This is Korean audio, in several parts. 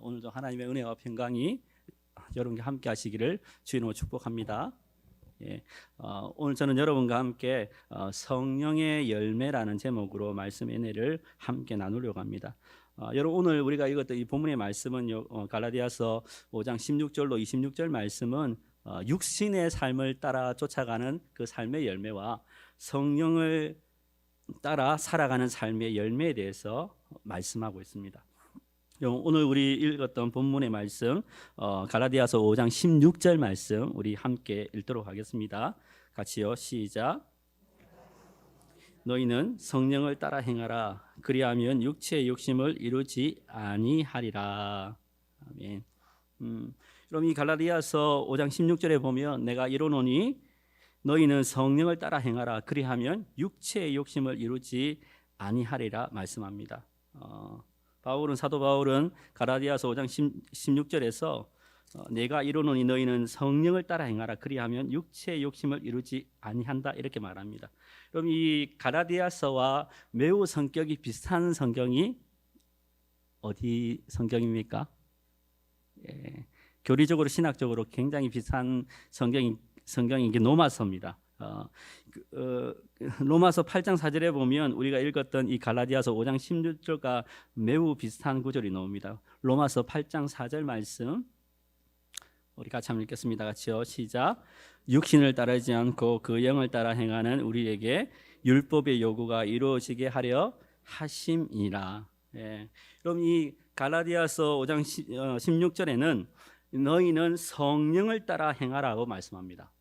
오늘도 하나님의 은혜와 평강이 여러분과 함께 하시기를 주의 이름으로 축복합니다. 오늘 저는 여러분과 함께 성령의 열매라는 제목으로 말씀의 은혜를 함께 나누려고 합니다. 여러분, 오늘 우리가 읽었던 이 본문의 말씀은 갈라디아서 5장 16절로 26절 말씀은 육신의 삶을 따라 쫓아가는 그 삶의 열매와 성령을 따라 살아가는 삶의 열매에 대해서 말씀하고 있습니다. 오늘 우리 읽었던 본문의 말씀, 갈라디아서 5장 16절 말씀 우리 함께 읽도록 하겠습니다. 같이요, 시작. 너희는 성령을 따라 행하라. 그리하면 육체의 욕심을 이루지 아니하리라. 아멘. 그럼 이 갈라디아서 5장 16절에 보면 내가 이르노니 너희는 성령을 따라 행하라. 그리하면 육체의 욕심을 이루지 아니하리라 말씀합니다. 사도 바울은 갈라디아서 5장 16절에서 내가 이르노니 너희는 성령을 따라 행하라. 그리하면 육체의 욕심을 이루지 아니한다 이렇게 말합니다. 그럼 이 갈라디아서와 매우 성격이 비슷한 성경이 어디 성경입니까? 교리적으로 신학적으로 굉장히 비슷한 성경인 게 로마서입니다. 로마서 8장 4절에 보면 우리가 읽었던 이 갈라디아서 5장 16절과 매우 비슷한 구절이 나옵니다. 로마서 8장 4절 말씀 우리 같이 한번 읽겠습니다. 같이요, 시작. 육신을 따르지 않고 그 영을 따라 행하는 우리에게 율법의 요구가 이루어지게 하려 하심이라. 그럼 이 갈라디아서 5장 16절에는 너희는 성령을 따라 행하라고 말씀합니다.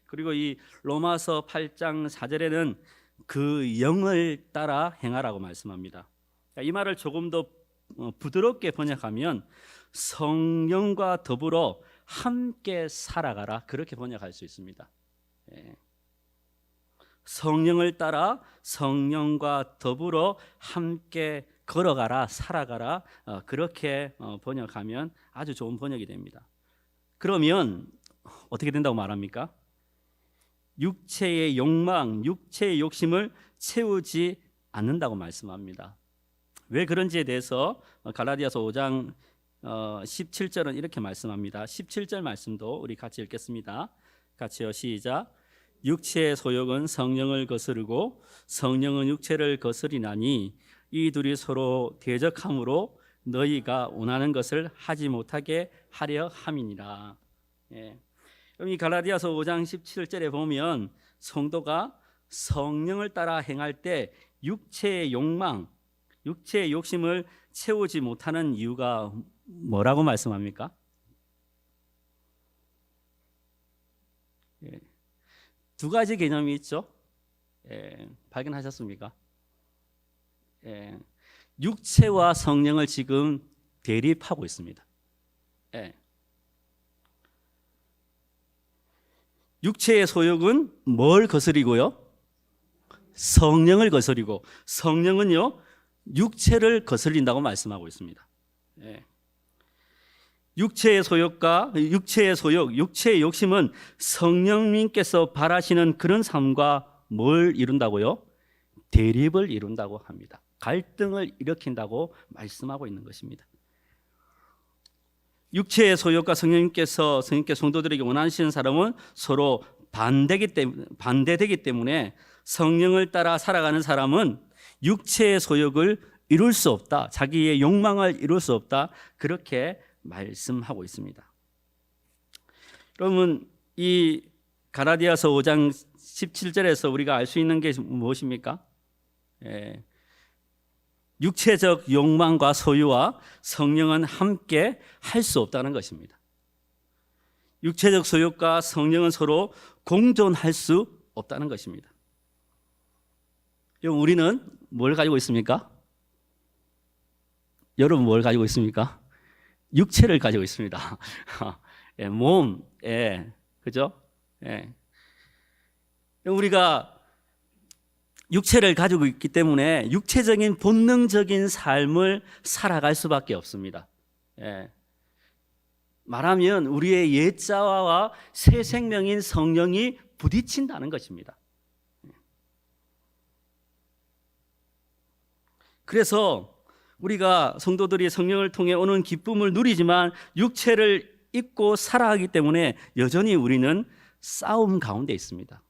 그리고 이 로마서 8장 4절에는 그 영을 따라 행하라고 말씀합니다. 이 말을 조금 더 부드럽게 번역하면 성령과 더불어 함께 살아가라, 그렇게 번역할 수 있습니다. 성령을 따라 성령과 더불어 함께 걸어가라, 살아가라, 그렇게 번역하면 아주 좋은 번역이 됩니다. 그러면 어떻게 된다고 말합니까? 육체의 욕망, 육체의 욕심을 채우지 않는다고 말씀합니다. 왜 그런지에 대해서 갈라디아서 5장 17절은 이렇게 말씀합니다. 17절 말씀도 우리 같이 읽겠습니다. 같이요, 시작. 육체의 소욕은 성령을 거스르고 성령은 육체를 거스리나니 이 둘이 서로 대적함으로 너희가 원하는 것을 하지 못하게 하려 함이니라. 그럼 이 갈라디아서 5장 17절에 보면 성도가 성령을 따라 행할 때 육체의 욕망, 육체의 욕심을 채우지 못하는 이유가 뭐라고 말씀합니까? 두 가지 개념이 있죠. 발견하셨습니까? 육체와 성령을 지금 대립하고 있습니다. 육체의 소욕은 뭘 거스리고요? 성령을 거스리고, 성령은요 육체를 거스린다고 말씀하고 있습니다. 육체의 소욕과 육체의 소욕, 육체의 욕심은 성령님께서 바라시는 그런 삶과 뭘 이룬다고요? 대립을 이룬다고 합니다. 갈등을 일으킨다고 말씀하고 있는 것입니다. 육체의 소욕과 성령님께 성도들에게 원하시는 사람은 서로 반대되기 때문에 성령을 따라 살아가는 사람은 육체의 소욕을 이룰 수 없다, 자기의 욕망을 이룰 수 없다, 그렇게 말씀하고 있습니다. 그러면 이 갈라디아서 5장 17절에서 우리가 알 수 있는 게 무엇입니까? 육체적 욕망과 소유와 성령은 함께 할 수 없다는 것입니다. 육체적 소욕과 성령은 서로 공존할 수 없다는 것입니다. 우리는 뭘 가지고 있습니까? 여러분 뭘 가지고 있습니까? 육체를 가지고 있습니다. 몸, 그죠? 우리가 육체를 가지고 있기 때문에 육체적인 본능적인 삶을 살아갈 수밖에 없습니다. 말하면 우리의 옛자와 새 생명인 성령이 부딪힌다는 것입니다. 그래서 우리가 성도들이 성령을 통해 오는 기쁨을 누리지만 육체를 입고 살아가기 때문에 여전히 우리는 싸움 가운데 있습니다.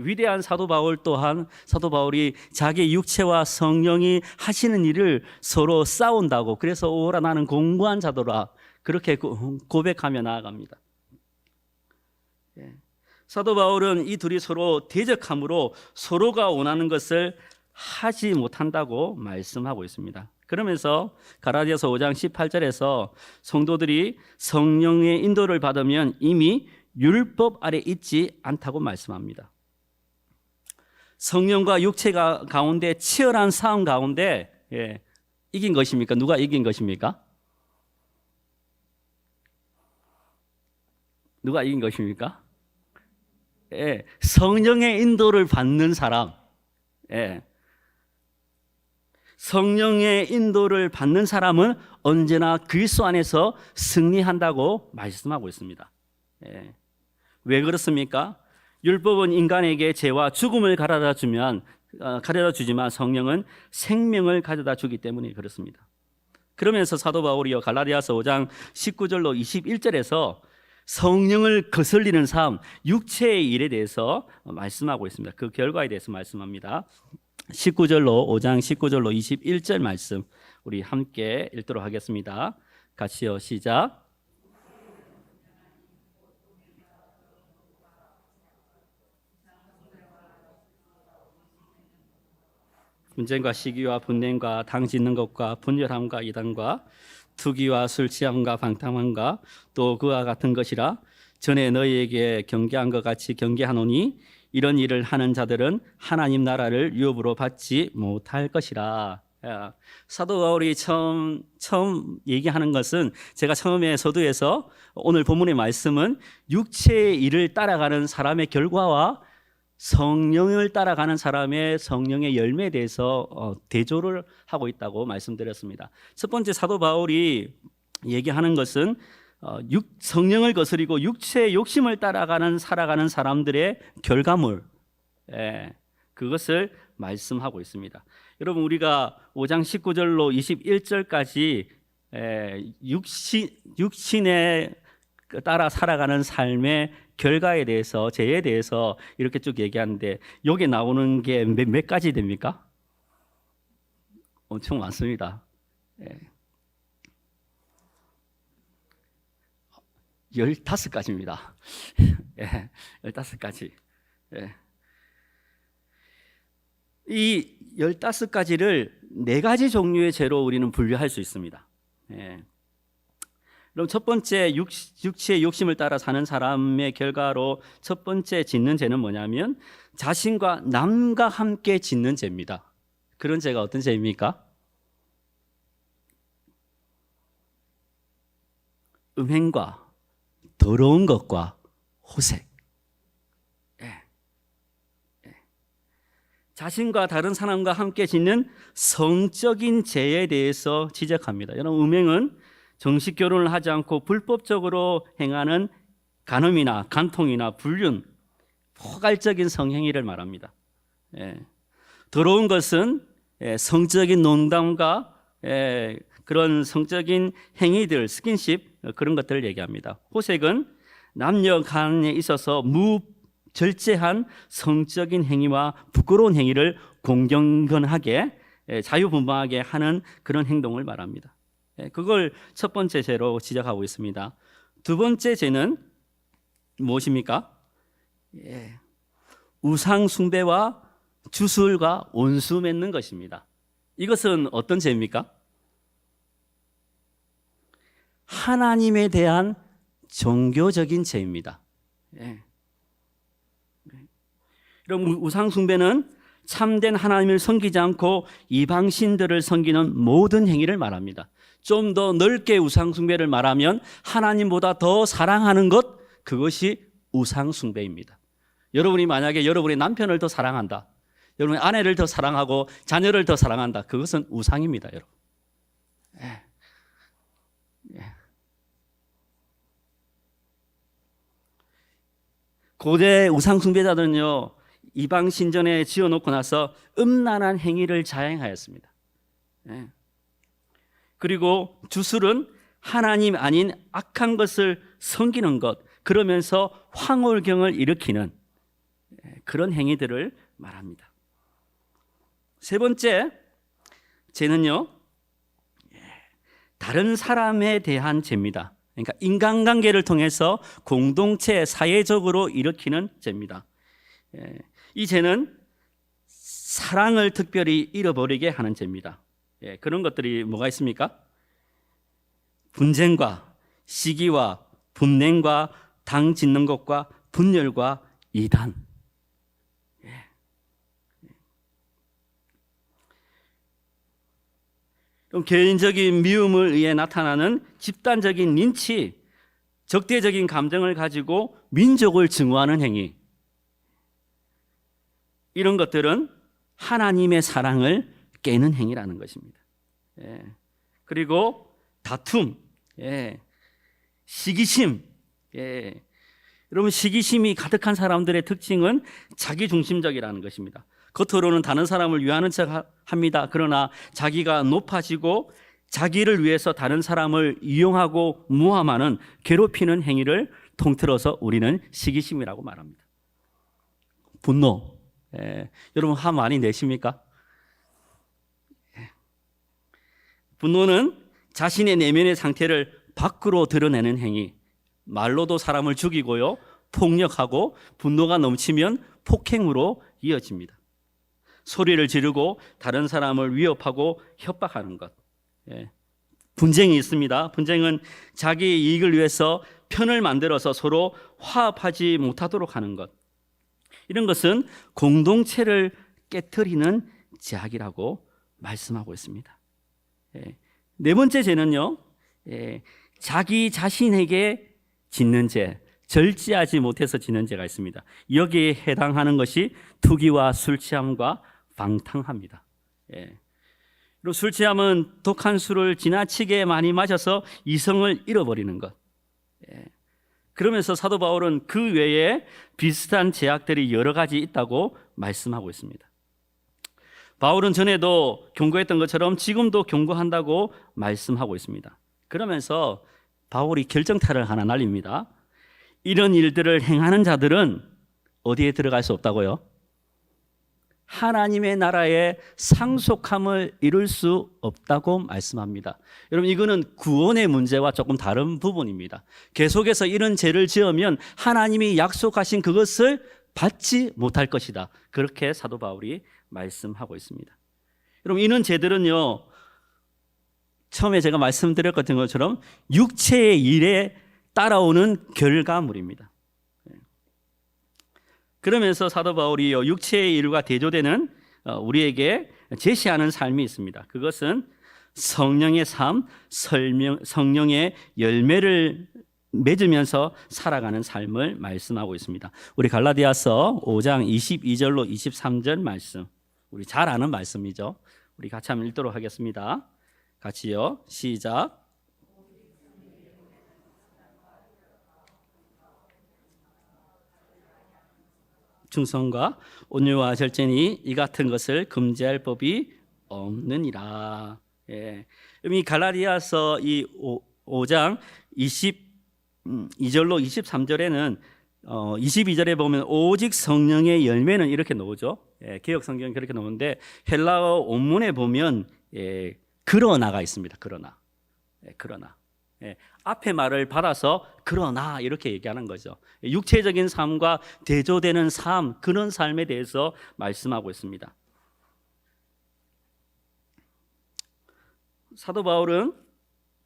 위대한 사도 바울 또한 사도 바울이 자기 육체와 성령이 하시는 일을 서로 싸운다고, 그래서 오라 나는 공고한 자도라, 그렇게 고백하며 나아갑니다. 사도 바울은 이 둘이 서로 대적함으로 서로가 원하는 것을 하지 못한다고 말씀하고 있습니다. 그러면서 갈라디아서 5장 18절에서 성도들이 성령의 인도를 받으면 이미 율법 아래 있지 않다고 말씀합니다. 성령과 육체가 가운데 치열한 싸움 가운데 이긴 것입니까? 누가 이긴 것입니까? 누가 이긴 것입니까? 성령의 인도를 받는 사람. 성령의 인도를 받는 사람은 언제나 그리스도 안에서 승리한다고 말씀하고 있습니다. 왜 그렇습니까? 율법은 인간에게 죄와 죽음을 가져다 주지만 성령은 생명을 가져다 주기 때문에 그렇습니다. 그러면서 사도 바울이요 갈라디아서 5장 19절로 21절에서 성령을 거슬리는 삶, 육체의 일에 대해서 말씀하고 있습니다. 그 결과에 대해서 말씀합니다. 5장 19절로 21절 말씀 우리 함께 읽도록 하겠습니다. 같이요, 시작. 분쟁과 시기와 분냄과 당 짓는 것과 분열함과 이단과 투기와 술 취함과 방탕함과 또 그와 같은 것이라 전에 너희에게 경계한 것 같이 경계하노니 이런 일을 하는 자들은 하나님 나라를 유업으로 받지 못할 것이라. 사도 바울이 처음 얘기하는 것은, 제가 처음에 서두에서 오늘 본문의 말씀은 육체의 일을 따라가는 사람의 결과와 성령을 따라가는 사람의 성령의 열매에 대해서 대조를 하고 있다고 말씀드렸습니다. 첫 번째 사도 바울이 얘기하는 것은 성령을 거스리고 육체의 욕심을 살아가는 사람들의 결과물, 그것을 말씀하고 있습니다. 여러분, 우리가 5장 19절로 21절까지 육신에 따라 살아가는 삶의 결과에 대해서, 죄에 대해서 이렇게 쭉 얘기하는데, 여기 나오는 게 몇 가지 됩니까? 엄청 많습니다. 15가지입니다. 15가지. 이 15가지를 4가지 종류의 죄로 우리는 분류할 수 있습니다. 그럼 첫 번째, 육체의 욕심을 따라 사는 사람의 결과로 첫 번째 짓는 죄는 뭐냐면 자신과 남과 함께 짓는 죄입니다. 그런 죄가 어떤 죄입니까? 음행과 더러운 것과 호색. 자신과 다른 사람과 함께 짓는 성적인 죄에 대해서 지적합니다. 여러분, 음행은 정식 결혼을 하지 않고 불법적으로 행하는 간음이나 간통이나 불륜, 포괄적인 성행위를 말합니다. 더러운 것은 성적인 농담과 그런 성적인 행위들, 스킨십, 그런 것들을 얘기합니다. 호색은 남녀 간에 있어서 무절제한 성적인 행위와 부끄러운 행위를 공경건하게 자유분방하게 하는 그런 행동을 말합니다. 그걸 첫 번째 죄로 지적하고 있습니다. 두 번째 죄는 무엇입니까? 우상 숭배와 주술과 원수 맺는 것입니다. 이것은 어떤 죄입니까? 하나님에 대한 종교적인 죄입니다. 그럼 우상 숭배는 참된 하나님을 섬기지 않고 이방신들을 섬기는 모든 행위를 말합니다. 좀 더 넓게 우상 숭배를 말하면 하나님보다 더 사랑하는 것, 그것이 우상 숭배입니다. 여러분이 만약에 여러분의 남편을 더 사랑한다, 여러분의 아내를 더 사랑하고 자녀를 더 사랑한다, 그것은 우상입니다, 여러분. 고대 우상 숭배자들은요, 이방 신전에 지어놓고 나서 음란한 행위를 자행하였습니다. 그리고 주술은 하나님 아닌 악한 것을 섬기는 것, 그러면서 황홀경을 일으키는 그런 행위들을 말합니다. 세 번째, 죄는요, 다른 사람에 대한 죄입니다. 그러니까 인간관계를 통해서 공동체, 사회적으로 일으키는 죄입니다. 이 죄는 사랑을 특별히 잃어버리게 하는 죄입니다. 그런 것들이 뭐가 있습니까? 분쟁과 시기와 분냉과 당 짓는 것과 분열과 이단. 개인적인 미움을 의해 나타나는 집단적인 린치, 적대적인 감정을 가지고 민족을 증오하는 행위, 이런 것들은 하나님의 사랑을 깨는 행위라는 것입니다. 그리고 다툼, 시기심. 여러분, 시기심이 가득한 사람들의 특징은 자기중심적이라는 것입니다. 겉으로는 다른 사람을 위하는 척 합니다. 그러나 자기가 높아지고 자기를 위해서 다른 사람을 이용하고 모함하는, 괴롭히는 행위를 통틀어서 우리는 시기심이라고 말합니다. 분노. 여러분, 화 많이 내십니까? 분노는 자신의 내면의 상태를 밖으로 드러내는 행위, 말로도 사람을 죽이고요, 폭력하고, 분노가 넘치면 폭행으로 이어집니다. 소리를 지르고 다른 사람을 위협하고 협박하는 것. 분쟁이 있습니다. 분쟁은 자기의 이익을 위해서 편을 만들어서 서로 화합하지 못하도록 하는 것. 이런 것은 공동체를 깨트리는 죄악이라고 말씀하고 있습니다. 네 번째 죄는요, 자기 자신에게 짓는 죄, 절제하지 못해서 짓는 죄가 있습니다. 여기에 해당하는 것이 투기와 술 취함과 방탕합니다. 그리고 술 취함은 독한 술을 지나치게 많이 마셔서 이성을 잃어버리는 것. 그러면서 사도 바울은 그 외에 비슷한 죄악들이 여러 가지 있다고 말씀하고 있습니다. 바울은 전에도 경고했던 것처럼 지금도 경고한다고 말씀하고 있습니다. 그러면서 바울이 결정타를 하나 날립니다. 이런 일들을 행하는 자들은 어디에 들어갈 수 없다고요? 하나님의 나라에 상속함을 이룰 수 없다고 말씀합니다. 여러분, 이거는 구원의 문제와 조금 다른 부분입니다. 계속해서 이런 죄를 지으면 하나님이 약속하신 그것을 받지 못할 것이다. 그렇게 사도 바울이 말씀하고 있습니다. 여러분, 이런 죄들은요, 처음에 제가 말씀드렸던 것처럼 육체의 일에 따라오는 결과물입니다. 그러면서 사도 바울이 육체의 일과 대조되는 우리에게 제시하는 삶이 있습니다. 그것은 성령의 삶, 성령의 열매를 맺으면서 살아가는 삶을 말씀하고 있습니다. 우리 갈라디아서 5장 22절로 23절 말씀, 우리 잘 아는 말씀이죠. 우리 같이 한번 읽도록 하겠습니다. 같이요, 시작. 충성과 온유와 절제니 이 같은 것을 금지할 법이 없느니라. 이 갈라디아서 이 5장 22절로 23절에는 22절에 보면 오직 성령의 열매는 이렇게 나오죠. 개역 성경은 그렇게 나오는데 헬라어 원문에 보면 그러나가 있습니다. 그러나. 앞에 말을 받아서 그러나 이렇게 얘기하는 거죠. 육체적인 삶과 대조되는 삶, 그런 삶에 대해서 말씀하고 있습니다. 사도 바울은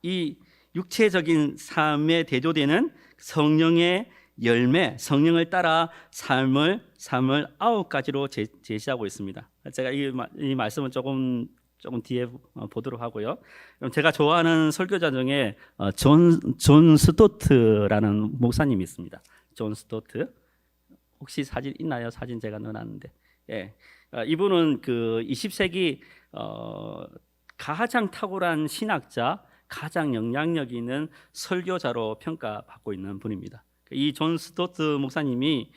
이 육체적인 삶에 대조되는 성령의 열매, 성령을 따라 삶을 9가지로 제시하고 있습니다. 제가 이 말씀은 조금 뒤에 보도록 하고요. 그럼 제가 좋아하는 설교자 중에 존 스토트라는 목사님이 있습니다. 존 스토트. 혹시 사진 있나요? 사진 제가 넣어놨는데. 이분은 그 20세기 가장 탁월한 신학자, 가장 영향력 있는 설교자로 평가받고 있는 분입니다. 이 존 스토트 목사님이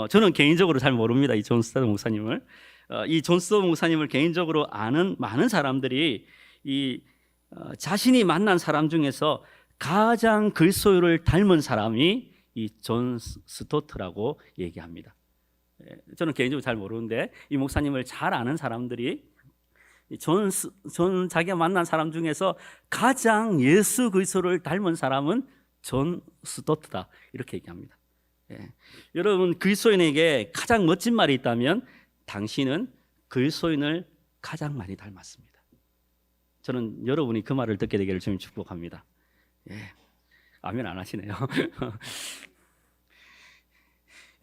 저는 개인적으로 잘 모릅니다. 이 존 스토트 목사님을. 이 존 스토트 목사님을 개인적으로 아는 많은 사람들이 이 자신이 만난 사람 중에서 가장 그리스도를 닮은 사람이 이 존 스토트라고 얘기합니다. 저는 개인적으로 잘 모르는데 이 목사님을 잘 아는 사람들이 존 자기가 만난 사람 중에서 가장 예수 그리스도를 닮은 사람은 존 스토트다 이렇게 얘기합니다. 여러분, 그리스도인에게 가장 멋진 말이 있다면 당신은 그리스도인을 가장 많이 닮았습니다. 저는 여러분이 그 말을 듣게 되기를 주님 축복합니다. 아멘 안 하시네요.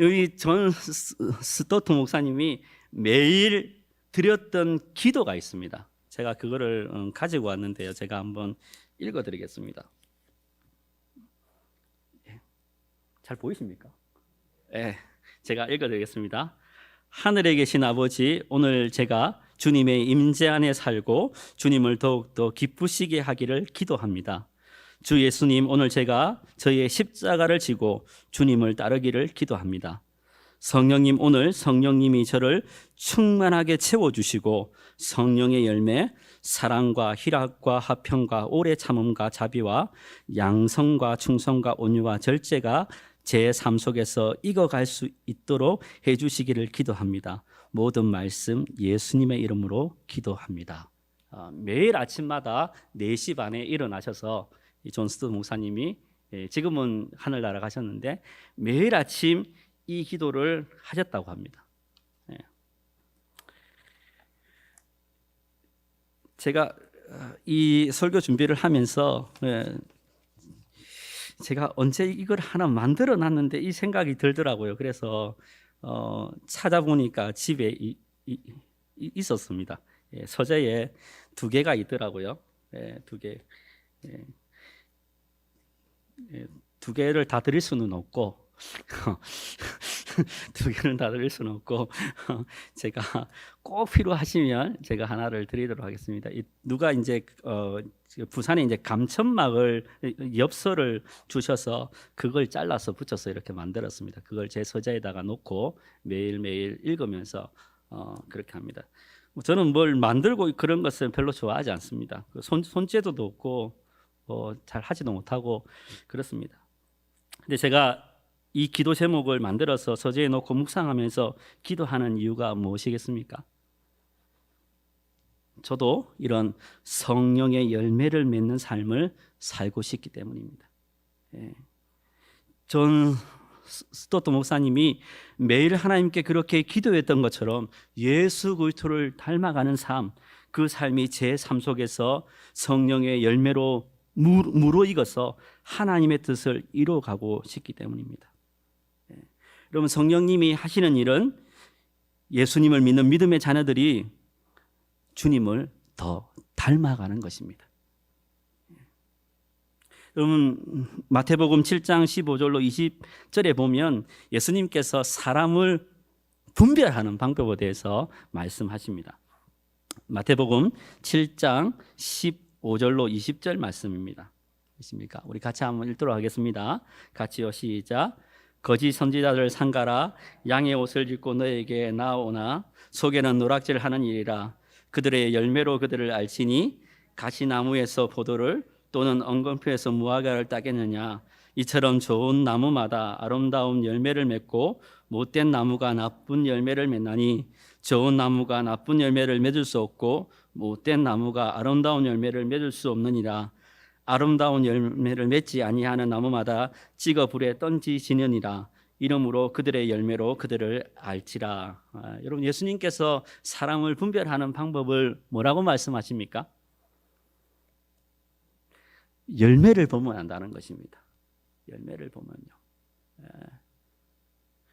여기 존 스토트 목사님이 매일 드렸던 기도가 있습니다. 제가 그거를 가지고 왔는데요. 제가 한번 읽어드리겠습니다. 잘 보이십니까? 제가 읽어드리겠습니다. 하늘에 계신 아버지, 오늘 제가 주님의 임재 안에 살고 주님을 더욱더 기쁘시게 하기를 기도합니다. 주 예수님, 오늘 제가 저의 십자가를 지고 주님을 따르기를 기도합니다. 성령님, 오늘 성령님이 저를 충만하게 채워주시고 성령의 열매, 사랑과 희락과 화평과 오래 참음과 자비와 양성과 충성과 온유와 절제가 제 삶 속에서 익어갈 수 있도록 해주시기를 기도합니다. 모든 말씀 예수님의 이름으로 기도합니다. 매일 아침마다 4시 반에 일어나셔서 존 스토트 목사님이 지금은 하늘나라 가셨는데 매일 아침 이 기도를 하셨다고 합니다. 제가 이 설교 준비를 하면서 제가 언제 이걸 하나 만들어 놨는데 이 생각이 들더라고요. 그래서 찾아보니까 집에 있었습니다. 서재에 2개가 있더라고요. 2개. 2개를 다 드릴 수는 없고 2개는 다 드릴 수는 없고 제가 꼭 필요하시면 제가 하나를 드리도록 하겠습니다. 누가 이제 부산에 이제 감천막을 엽서를 주셔서 그걸 잘라서 붙여서 이렇게 만들었습니다. 그걸 제 서재에다가 놓고 매일매일 읽으면서 그렇게 합니다. 저는 뭘 만들고 그런 것은 별로 좋아하지 않습니다. 손재주도 없고 잘 하지도 못하고 그렇습니다. 근데 제가 이 기도 제목을 만들어서 서재에 놓고 묵상하면서 기도하는 이유가 무엇이겠습니까? 저도 이런 성령의 열매를 맺는 삶을 살고 싶기 때문입니다. 존 스토트 목사님이 매일 하나님께 그렇게 기도했던 것처럼 예수 그리스도를 닮아가는 삶, 그 삶이 제 삶 속에서 성령의 열매로 무르익어서 하나님의 뜻을 이루어가고 싶기 때문입니다. 여러분, 성령님이 하시는 일은 예수님을 믿는 믿음의 자녀들이 주님을 더 닮아가는 것입니다. 여러분, 마태복음 7장 15절로 20절에 보면 예수님께서 사람을 분별하는 방법에 대해서 말씀하십니다. 마태복음 7장 15절로 20절 말씀입니다. 있습니까? 우리 같이 한번 읽도록 하겠습니다. 같이요, 시작. 거짓 선지자들 삼가라. 양의 옷을 입고 너에게 나오나 속에는 노략질하는 일이라. 그들의 열매로 그들을 알지니 가시나무에서 포도를 또는 엉겅퀴에서 무화과를 따겠느냐. 이처럼 좋은 나무마다 아름다운 열매를 맺고 못된 나무가 나쁜 열매를 맺나니 좋은 나무가 나쁜 열매를 맺을 수 없고 못된 나무가 아름다운 열매를 맺을 수 없느니라. 아름다운 열매를 맺지 아니하는 나무마다 찍어 불에 던지지느니라. 이러므로 그들의 열매로 그들을 알지라. 여러분, 예수님께서 사람을 분별하는 방법을 뭐라고 말씀하십니까? 열매를 보면 안다는 것입니다. 열매를 보면요.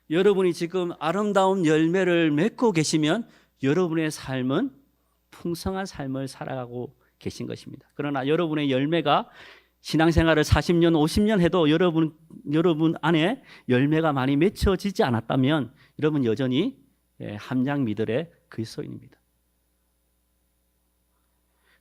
여러분이 지금 아름다운 열매를 맺고 계시면 여러분의 삶은 풍성한 삶을 살아가고 계신 것입니다. 그러나 여러분의 열매가 신앙생활을 40년, 50년 해도 여러분 안에 열매가 많이 맺혀지지 않았다면 여러분 여전히 함량미들의 그리스도인입니다.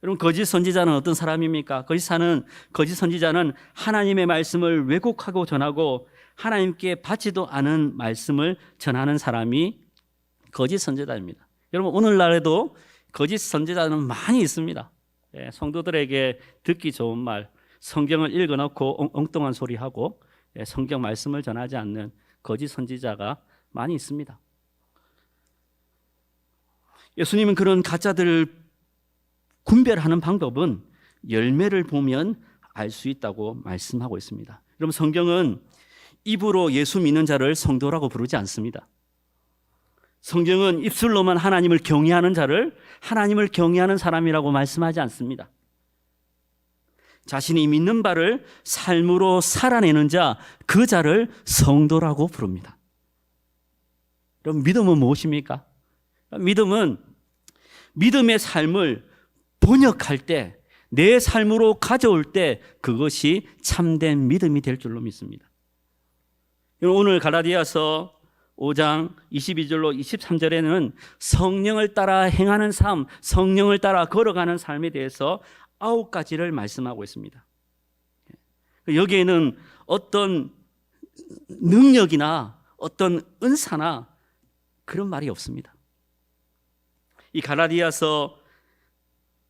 여러분, 거짓 선지자는 어떤 사람입니까? 거짓 선지자는 하나님의 말씀을 왜곡하고 전하고 하나님께 받지도 않은 말씀을 전하는 사람이 거짓 선지자입니다. 여러분, 오늘날에도 거짓 선지자는 많이 있습니다. 성도들에게 듣기 좋은 말, 성경을 읽어놓고 엉뚱한 소리하고 성경 말씀을 전하지 않는 거짓 선지자가 많이 있습니다. 예수님은 그런 가짜들을 분별하는 방법은 열매를 보면 알 수 있다고 말씀하고 있습니다. 여러분, 성경은 입으로 예수 믿는 자를 성도라고 부르지 않습니다. 성경은 입술로만 하나님을 경외하는 자를 하나님을 경외하는 사람이라고 말씀하지 않습니다. 자신이 믿는 바를 삶으로 살아내는 자, 그 자를 성도라고 부릅니다. 그럼 믿음은 무엇입니까? 믿음은 믿음의 삶을 번역할 때, 내 삶으로 가져올 때 그것이 참된 믿음이 될 줄로 믿습니다. 오늘 갈라디아서 5장 22절로 23절에는 성령을 따라 행하는 삶, 성령을 따라 걸어가는 삶에 대해서 9가지를 말씀하고 있습니다. 여기에는 어떤 능력이나 어떤 은사나 그런 말이 없습니다. 이 갈라디아서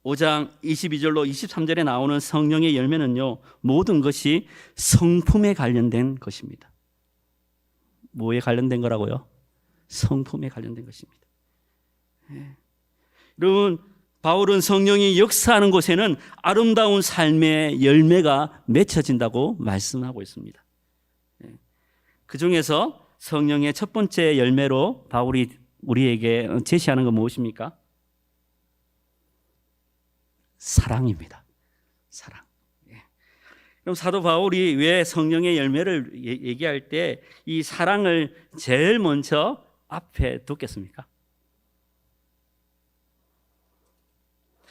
5장 22절로 23절에 나오는 성령의 열매는요, 모든 것이 성품에 관련된 것입니다. 뭐에 관련된 거라고요? 성품에 관련된 것입니다. 여러분, 바울은 성령이 역사하는 곳에는 아름다운 삶의 열매가 맺혀진다고 말씀하고 있습니다. 그 중에서 성령의 첫 번째 열매로 바울이 우리에게 제시하는 건 무엇입니까? 사랑입니다. 사랑. 그럼 사도 바울이 왜 성령의 열매를 얘기할 때 이 사랑을 제일 먼저 앞에 두겠습니까?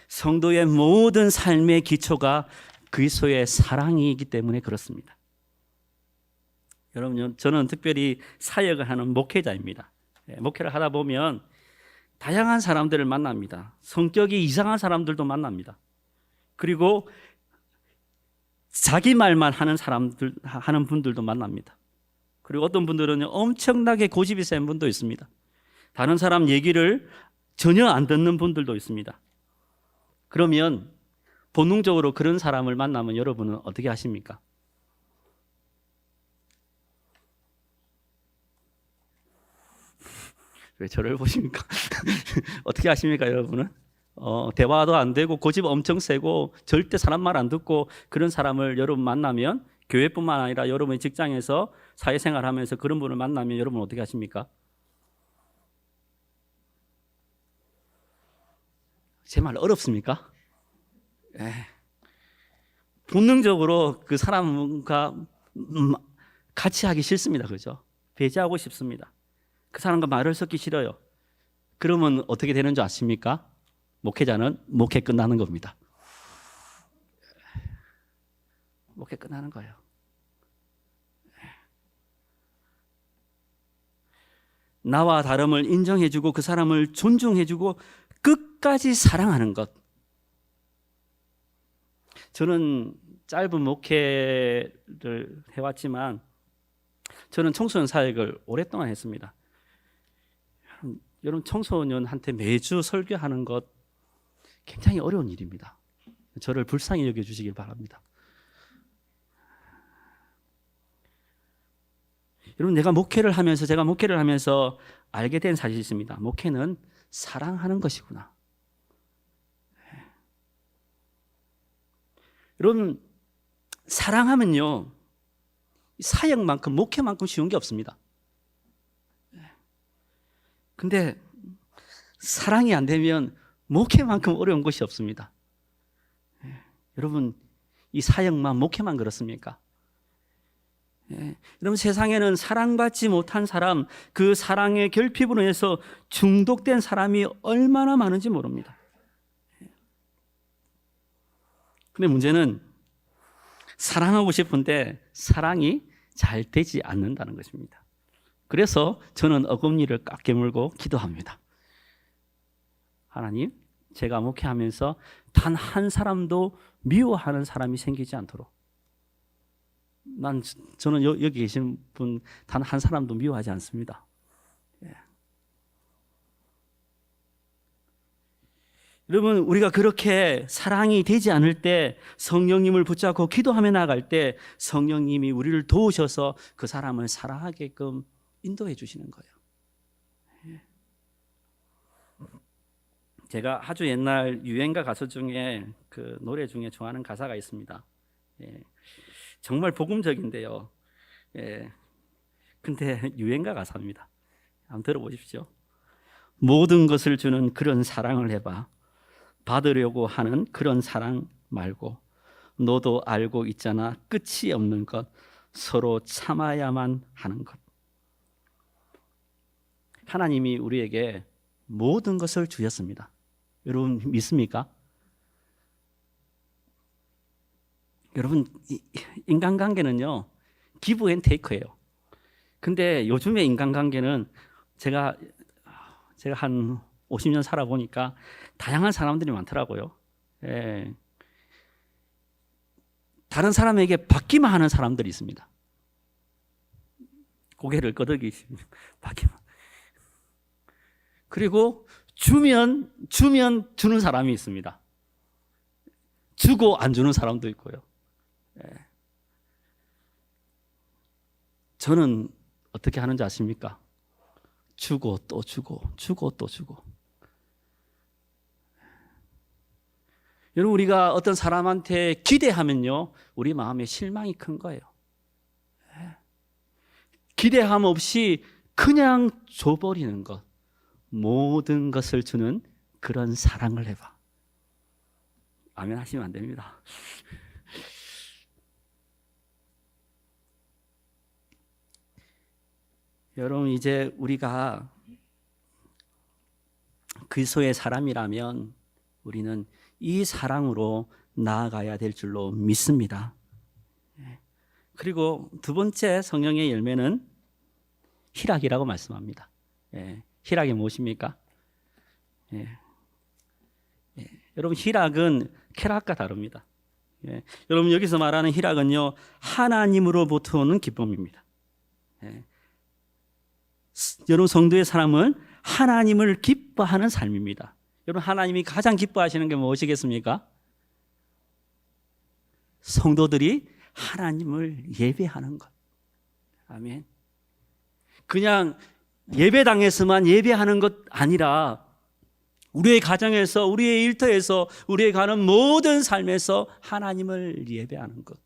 성도의 모든 삶의 기초가 그리스도의 사랑이기 때문에 그렇습니다. 여러분, 저는 특별히 사역을 하는 목회자입니다. 목회를 하다 보면 다양한 사람들을 만납니다. 성격이 이상한 사람들도 만납니다. 그리고 자기 말만 하는 분들도 만납니다. 그리고 어떤 분들은 엄청나게 고집이 센 분도 있습니다. 다른 사람 얘기를 전혀 안 듣는 분들도 있습니다. 그러면 본능적으로 그런 사람을 만나면 여러분은 어떻게 하십니까? 왜 저를 보십니까? 어떻게 하십니까, 여러분은? 대화도 안 되고 고집 엄청 세고 절대 사람 말 안 듣고 그런 사람을 여러분 만나면, 교회뿐만 아니라 여러분의 직장에서 사회생활하면서 그런 분을 만나면 여러분 어떻게 하십니까? 제 말 어렵습니까? 본능적으로 그 사람과 같이 하기 싫습니다. 그죠? 배제하고 싶습니다. 그 사람과 말을 섞기 싫어요. 그러면 어떻게 되는 줄 아십니까? 목회자는 목회 끝나는 겁니다. 목회 끝나는 거예요. 나와 다름을 인정해주고 그 사람을 존중해주고 끝까지 사랑하는 것. 저는 짧은 목회를 해왔지만 저는 청소년 사역을 오랫동안 했습니다. 여러분, 청소년한테 매주 설교하는 것 굉장히 어려운 일입니다. 저를 불쌍히 여겨주시길 바랍니다. 여러분, 제가 목회를 하면서 알게 된 사실이 있습니다. 목회는 사랑하는 것이구나. 여러분, 사랑하면요, 사역만큼 목회만큼 쉬운 게 없습니다. 근데 사랑이 안 되면 목회만큼 어려운 것이 없습니다. 여러분, 이 사역만 목회만 그렇습니까? 여러분, 세상에는 사랑받지 못한 사람, 그 사랑의 결핍으로 인해서 중독된 사람이 얼마나 많은지 모릅니다. 근데 문제는 사랑하고 싶은데 사랑이 잘 되지 않는다는 것입니다. 그래서 저는 어금니를 꽉 깨물고 기도합니다. 하나님, 제가 목회하면서 단 한 사람도 미워하는 사람이 생기지 않도록, 저는 여기 계신 분 단 한 사람도 미워하지 않습니다. 여러분, 우리가 그렇게 사랑이 되지 않을 때 성령님을 붙잡고 기도하며 나갈 때 성령님이 우리를 도우셔서 그 사람을 사랑하게끔 인도해 주시는 거예요. 제가 아주 옛날 유행가 가수 중에 그 노래 중에 좋아하는 가사가 있습니다. 정말 복음적인데요. 근데 유행가 가사입니다. 한번 들어보십시오. 모든 것을 주는 그런 사랑을 해봐. 받으려고 하는 그런 사랑 말고 너도 알고 있잖아. 끝이 없는 것. 서로 참아야만 하는 것. 하나님이 우리에게 모든 것을 주셨습니다. 여러분 믿습니까? 여러분, 인간관계는요, 기브 앤 테이크예요. 근데 요즘의 인간관계는 제가 한 50년 살아보니까 다양한 사람들이 많더라고요. 다른 사람에게 받기만 하는 사람들이 있습니다. 고개를 끄덕이시면 받기만. 그리고 주면 주는 사람이 있습니다. 주고 안 주는 사람도 있고요. 저는 어떻게 하는지 아십니까? 주고 또 주고 주고 또 주고. 여러분, 우리가 어떤 사람한테 기대하면요, 우리 마음에 실망이 큰 거예요. 기대함 없이 그냥 줘버리는 것. 모든 것을 주는 그런 사랑을 해봐. 아멘 하시면 안 됩니다. 여러분, 이제 우리가 그리스도의 사람이라면 우리는 이 사랑으로 나아가야 될 줄로 믿습니다. 그리고 두 번째 성령의 열매는 희락이라고 말씀합니다. 희락이 무엇입니까? 여러분, 희락은 쾌락과 다릅니다. 여러분, 여기서 말하는 희락은요, 하나님으로부터 오는 기쁨입니다. 여러분, 성도의 사람은 하나님을 기뻐하는 삶입니다. 여러분, 하나님이 가장 기뻐하시는 게 무엇이겠습니까? 성도들이 하나님을 예배하는 것. 아멘. 그냥 예배당에서만 예배하는 것 아니라 우리의 가정에서, 우리의 일터에서, 우리의 가는 모든 삶에서 하나님을 예배하는 것.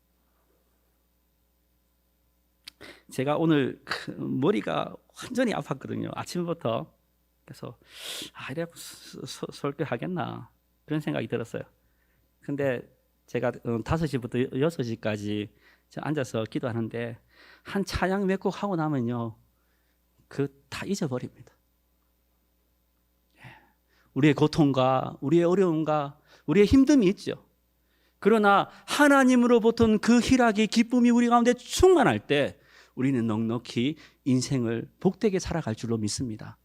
제가 오늘 머리가 완전히 아팠거든요. 아침부터. 그래서 이래 설교하겠나 그런 생각이 들었어요. 근데 제가 5시부터 6시까지 앉아서 기도하는데 한 찬양 몇 곡 하고 나면요, 다 잊어버립니다. 우리의 고통과 우리의 어려움과 우리의 힘듦이 있죠. 그러나 하나님으로부터 그 희락이, 기쁨이 우리 가운데 충만할 때 우리는 넉넉히 인생을 복되게 살아갈 줄로 믿습니다.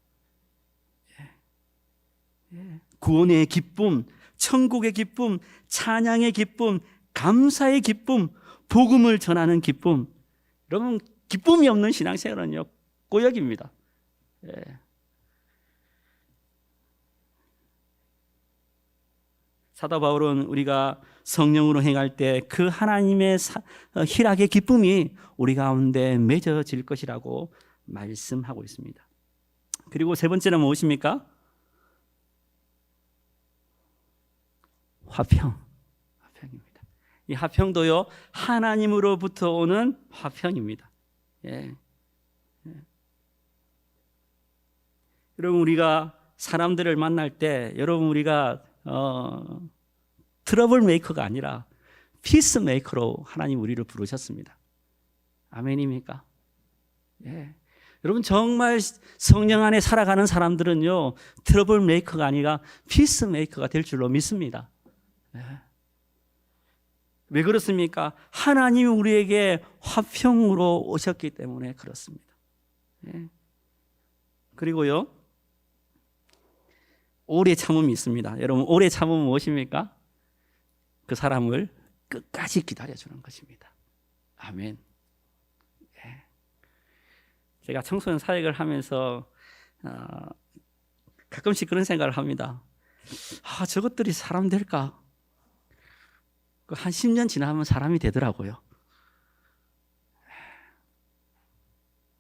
구원의 기쁨, 천국의 기쁨, 찬양의 기쁨, 감사의 기쁨, 복음을 전하는 기쁨. 여러분, 기쁨이 없는 신앙생활은요, 고역입니다. 사도 바울은 우리가 성령으로 행할 때 그 하나님의 희락의 기쁨이 우리 가운데 맺어질 것이라고 말씀하고 있습니다. 그리고 세 번째는 무엇입니까? 화평입니다. 이 화평도요, 하나님으로부터 오는 화평입니다. 여러분, 우리가 사람들을 만날 때, 여러분, 우리가 트러블 메이커가 아니라 피스 메이커로 하나님 우리를 부르셨습니다. 아멘입니까? 여러분, 정말 성령 안에 살아가는 사람들은요, 트러블 메이커가 아니라 피스 메이커가 될 줄로 믿습니다. 왜 그렇습니까? 하나님이 우리에게 화평으로 오셨기 때문에 그렇습니다. 그리고요, 오래 참음이 있습니다. 여러분, 오래 참음은 무엇입니까? 그 사람을 끝까지 기다려주는 것입니다. 아멘. 제가 청소년 사역을 하면서 가끔씩 그런 생각을 합니다. 저것들이 사람 될까? 한 10년 지나면 사람이 되더라고요.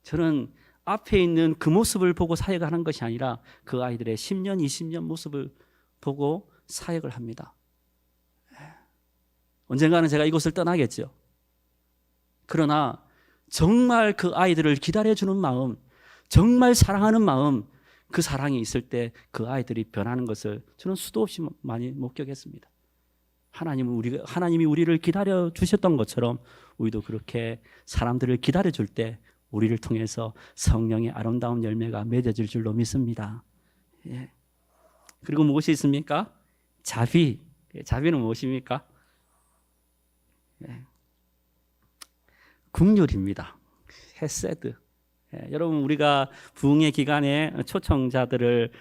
저는 앞에 있는 그 모습을 보고 사역을 하는 것이 아니라 그 아이들의 10년, 20년 모습을 보고 사역을 합니다. 언젠가는 제가 이곳을 떠나겠죠. 그러나 정말 그 아이들을 기다려주는 마음, 정말 사랑하는 마음, 그 사랑이 있을 때 그 아이들이 변하는 것을 저는 수도 없이 많이 목격했습니다. 하나님이 우리를 기다려 주셨던 것처럼 우리도 그렇게 사람들을 기다려 줄 때 우리를 통해서 성령의 아름다운 열매가 맺어질 줄로 믿습니다. 예. 그리고 무엇이 있습니까? 자비. 자비는 무엇입니까? 예. 긍휼입니다. 헤세드. 예. 여러분, 우리가 부흥의 기간에 초청자들을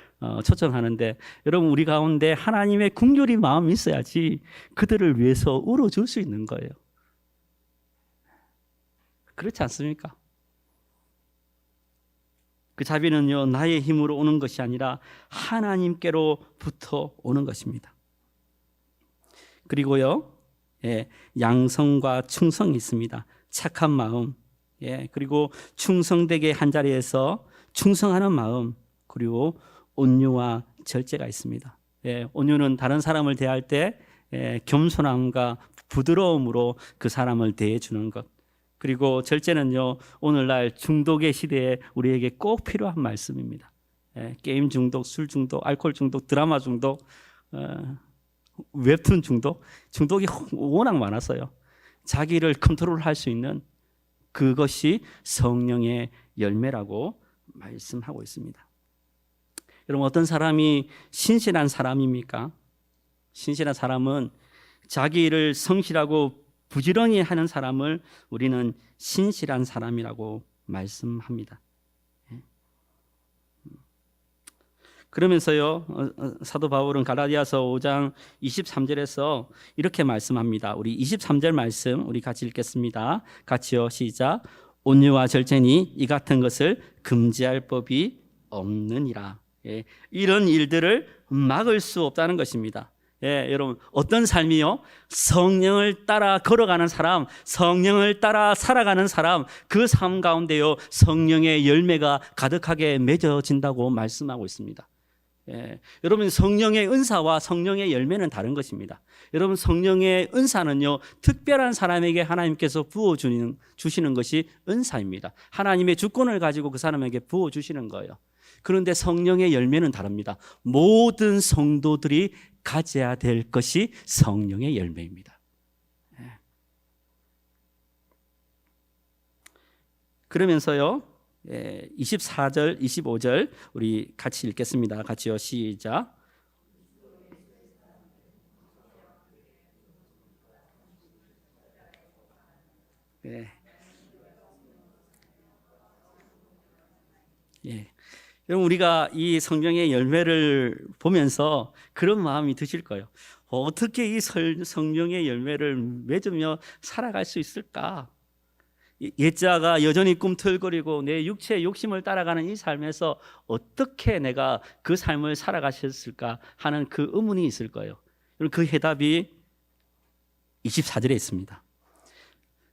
초청하는데, 여러분, 우리 가운데 하나님의 긍휼이 마음이 있어야지 그들을 위해서 울어줄 수 있는 거예요. 그렇지 않습니까? 그 자비는요, 나의 힘으로 오는 것이 아니라 하나님께로부터 오는 것입니다. 그리고요, 예, 양성과 충성이 있습니다. 착한 마음, 예, 그리고 충성되게 한 자리에서 충성하는 마음, 그리고 온유와 절제가 있습니다. 예, 온유는 다른 사람을 대할 때 겸손함과 부드러움으로 그 사람을 대해주는 것. 그리고 절제는요, 오늘날 중독의 시대에 우리에게 꼭 필요한 말씀입니다. 게임 중독, 술 중독, 알코올 중독, 드라마 중독, 웹툰 중독, 중독이 워낙 많았어요. 자기를 컨트롤할 수 있는 그것이 성령의 열매라고 말씀하고 있습니다. 여러분, 어떤 사람이 신실한 사람입니까? 신실한 사람은 자기를 성실하고 부지런히 하는 사람을 우리는 신실한 사람이라고 말씀합니다. 그러면서요, 사도 바울은 갈라디아서 5장 23절에서 이렇게 말씀합니다. 우리 23절 말씀 우리 같이 읽겠습니다. 같이요, 시작. 온유와 절제니 이 같은 것을 금지할 법이 없느니라. 예, 이런 일들을 막을 수 없다는 것입니다. 예, 여러분, 어떤 삶이요? 성령을 따라 걸어가는 사람, 성령을 따라 살아가는 사람, 그 삶 가운데요, 성령의 열매가 가득하게 맺어진다고 말씀하고 있습니다. 예, 여러분, 성령의 은사와 성령의 열매는 다른 것입니다. 여러분, 성령의 은사는요, 특별한 사람에게 하나님께서 부어주시는 것이 은사입니다. 하나님의 주권을 가지고 그 사람에게 부어주시는 거예요. 그런데 성령의 열매는 다릅니다. 모든 성도들이 가져야 될 것이 성령의 열매입니다. 그러면서요, 24절, 25절 우리 같이 읽겠습니다. 같이요, 시작. 예. 예. 여러분, 우리가 이 성령의 열매를 보면서 그런 마음이 드실 거예요. 어떻게 이 성령의 열매를 맺으며 살아갈 수 있을까? 옛자가 여전히 꿈틀거리고 내 육체의 욕심을 따라가는 이 삶에서 어떻게 내가 그 삶을 살아가셨을까 하는 그 의문이 있을 거예요. 그 해답이 24절에 있습니다.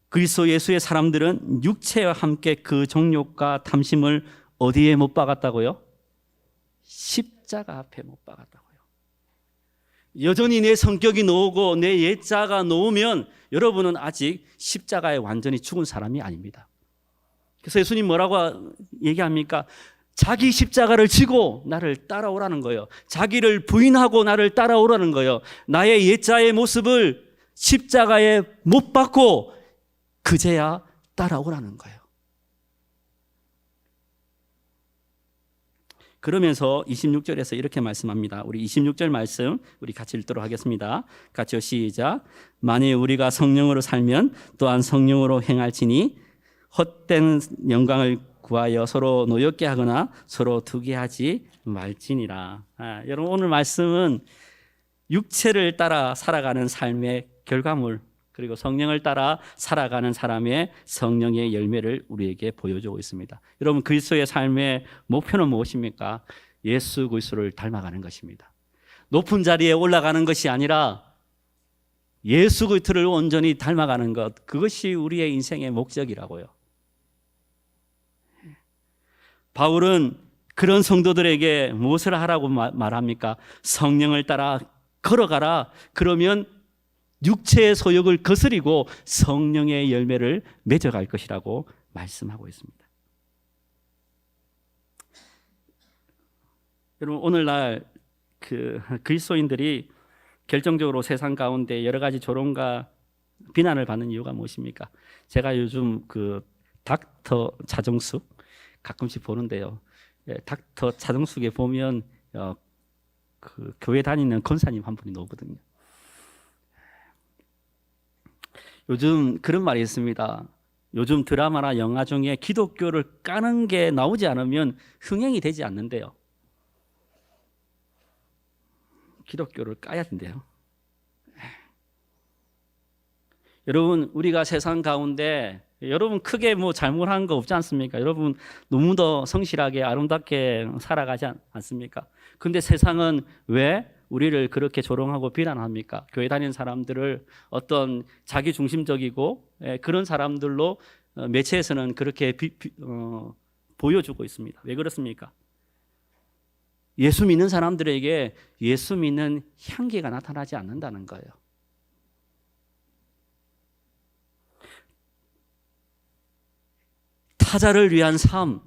그리스도 예수의 사람들은 육체와 함께 그 정욕과 탐심을 어디에 못 박았다고요? 십자가 앞에 못 박았다고요. 여전히 내 성격이 놓이고 내 옛자가 놓으면 여러분은 아직 십자가에 완전히 죽은 사람이 아닙니다. 그래서 예수님 뭐라고 얘기합니까? 자기 십자가를 지고 나를 따라오라는 거예요. 자기를 부인하고 나를 따라오라는 거예요. 나의 옛자의 모습을 십자가에 못 박고 그제야 따라오라는 거예요. 그러면서 26절에서 이렇게 말씀합니다. 우리 26절 말씀 우리 같이 읽도록 하겠습니다. 같이요, 시작. 만일 우리가 성령으로 살면 또한 성령으로 행할지니 헛된 영광을 구하여 서로 노엽게 하거나 서로 두게 하지 말지니라. 여러분, 오늘 말씀은 육체를 따라 살아가는 삶의 결과물, 그리고 성령을 따라 살아가는 사람의 성령의 열매를 우리에게 보여주고 있습니다. 여러분, 그리스도의 삶의 목표는 무엇입니까? 예수 그리스도를 닮아가는 것입니다. 높은 자리에 올라가는 것이 아니라 예수 그리스도를 온전히 닮아가는 것, 그것이 우리의 인생의 목적이라고요. 바울은 그런 성도들에게 무엇을 하라고 말합니까? 성령을 따라 걸어가라. 그러면 육체의 소욕을 거스리고 성령의 열매를 맺어갈 것이라고 말씀하고 있습니다. 여러분, 오늘날 그리스도인들이 결정적으로 세상 가운데 여러 가지 조롱과 비난을 받는 이유가 무엇입니까? 제가 요즘 닥터 차정숙 가끔씩 보는데요. 닥터 차정숙에 보면 교회 다니는 권사님 한 분이 나오거든요. 요즘 그런 말이 있습니다. 요즘 드라마나 영화 중에 기독교를 까는 게 나오지 않으면 흥행이 되지 않는데요. 기독교를 까야 된대요. 여러분, 우리가 세상 가운데 여러분 크게 잘못한 거 없지 않습니까? 여러분 너무도 성실하게 아름답게 살아가지 않습니까? 근데 세상은 왜 우리를 그렇게 조롱하고 비난합니까? 교회 다니는 사람들을 어떤 자기 중심적이고 그런 사람들로 매체에서는 그렇게 보여주고 있습니다. 왜 그렇습니까? 예수 믿는 사람들에게 예수 믿는 향기가 나타나지 않는다는 거예요. 타자를 위한 삶,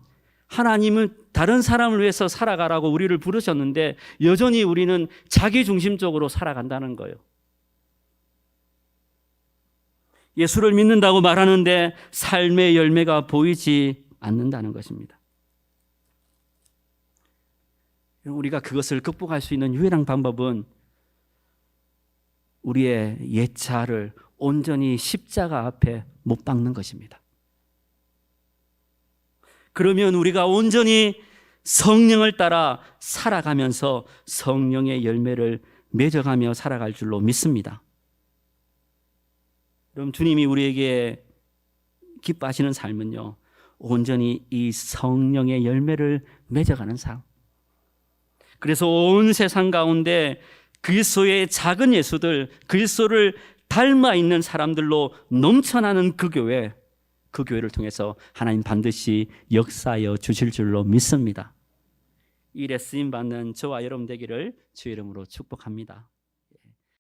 하나님은 다른 사람을 위해서 살아가라고 우리를 부르셨는데 여전히 우리는 자기 중심적으로 살아간다는 거예요. 예수를 믿는다고 말하는데 삶의 열매가 보이지 않는다는 것입니다. 우리가 그것을 극복할 수 있는 유일한 방법은 우리의 옛자를 온전히 십자가 앞에 못 박는 것입니다. 그러면 우리가 온전히 성령을 따라 살아가면서 성령의 열매를 맺어가며 살아갈 줄로 믿습니다. 그럼 주님이 우리에게 기뻐하시는 삶은요, 온전히 이 성령의 열매를 맺어가는 삶. 그래서 온 세상 가운데 그리스도의 작은 예수들, 그리스도를 닮아 있는 사람들로 넘쳐나는 그 교회를 통해서 하나님 반드시 역사하여 주실 줄로 믿습니다. 이 일에 쓰임받는 저와 여러분 되기를 주의 이름으로 축복합니다.